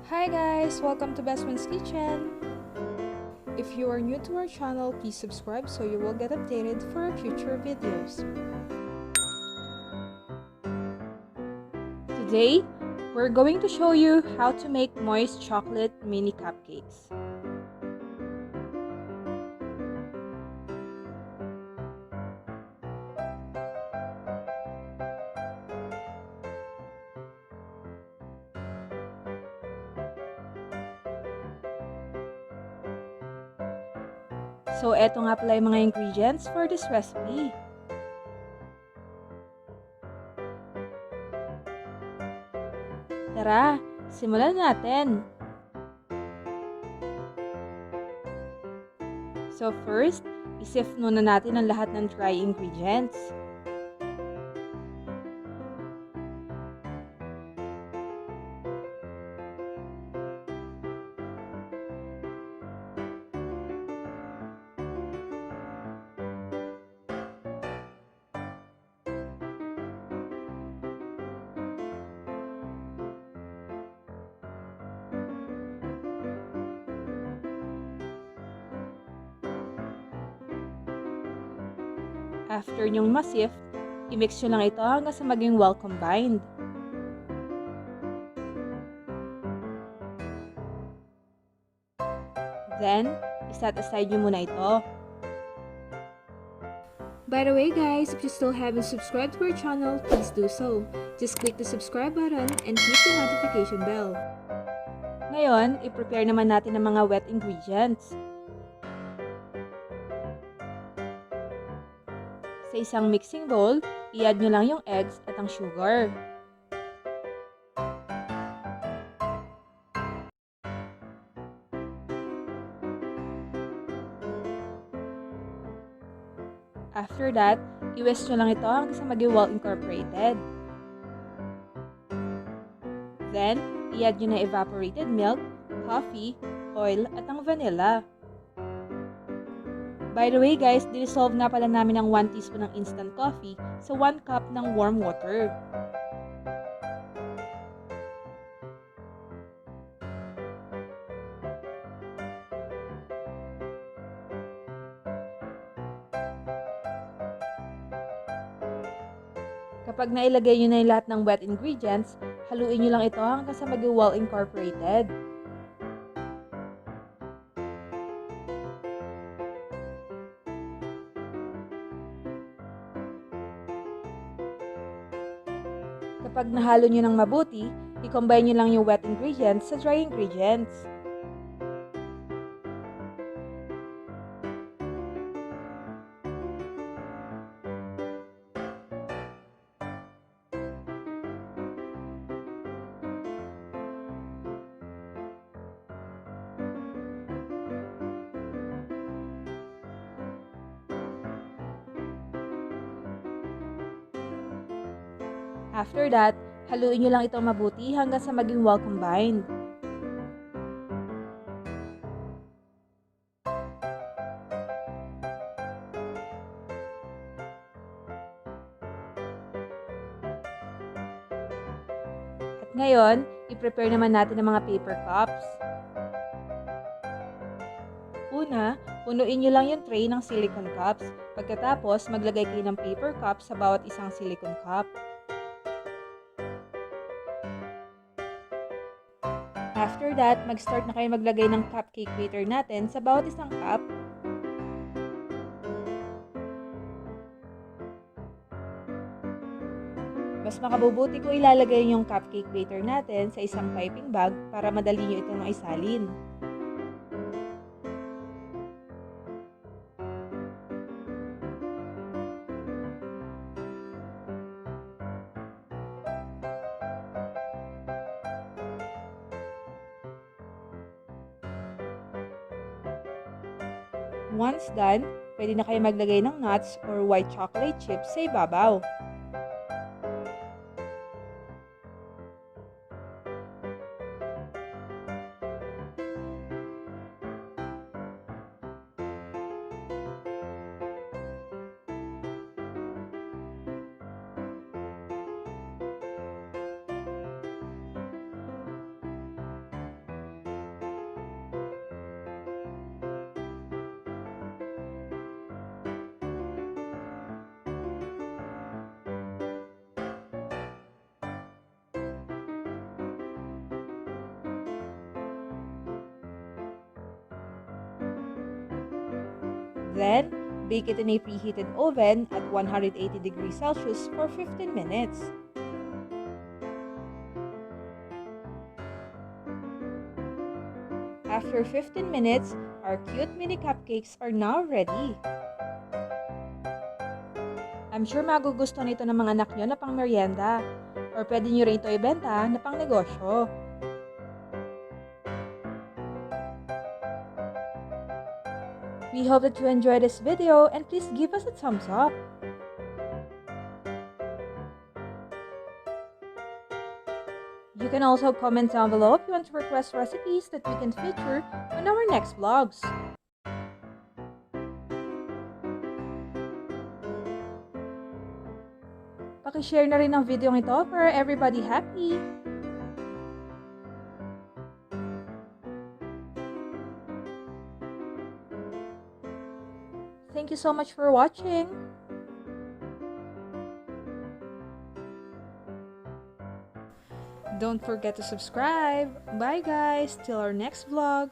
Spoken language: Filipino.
Hi guys! Welcome to Bestfriend's Kitchen! If you are new to our channel, please subscribe so you will get updated for our future videos. Today, we're going to show you how to make moist chocolate mini cupcakes. So, eto nga pala yung mga ingredients for this recipe. Tara, simulan natin! So first, isift muna natin ang lahat ng dry ingredients. After nyong masift, i-mix nyo lang ito hanggang sa maging well combined. Then, iset aside nyo muna ito. By the way guys, if you still haven't subscribed to our channel, please do so. Just click the subscribe button and hit the notification bell. Ngayon, i-prepare naman natin ang mga wet ingredients. Sa isang mixing bowl, i-add nyo lang yung eggs at ang sugar. After that, i-whisk nyo lang ito hanggang sa maging well incorporated. Then, i-add nyo na evaporated milk, coffee, oil, at ang vanilla. By the way guys, diresolve nga pala namin ang 1 teaspoon ng instant coffee sa 1 cup ng warm water. Kapag nailagay nyo na yung lahat ng wet ingredients, haluin nyo lang ito hanggang sa maging well incorporated. Kapag nahalo nyo ng mabuti, i-combine nyo lang yung wet ingredients sa dry ingredients. After that, haluin nyo lang ito mabuti hanggang sa maging well combined. At ngayon, i-prepare naman natin ang mga paper cups. Una, punuin nyo lang yung tray ng silicone cups. Pagkatapos, maglagay kayo ng paper cups sa bawat isang silicone cup. After that, mag-start na kayo maglagay ng cupcake batter natin sa bawat isang cup. Mas makabubuti kung ilalagay yung cupcake batter natin sa isang piping bag para madali nyo itong maisalin. Once done, pwede na kayo maglagay ng nuts or white chocolate chips sa ibabaw. Then, bake it in a preheated oven at 180 degrees Celsius for 15 minutes. After 15 minutes, our cute mini cupcakes are now ready. I'm sure magugustuhan ito ng mga anak nyo na pang merienda. Or pwede nyo rin ito ibenta na pang negosyo. We hope that you enjoyed this video and please give us a thumbs up. You can also comment down below if you want to request recipes that we can feature on our next vlogs. Paki-share na rin ang video ito para everybody happy. Thank you so much for watching. Don't forget to subscribe. Bye guys, till our next vlog.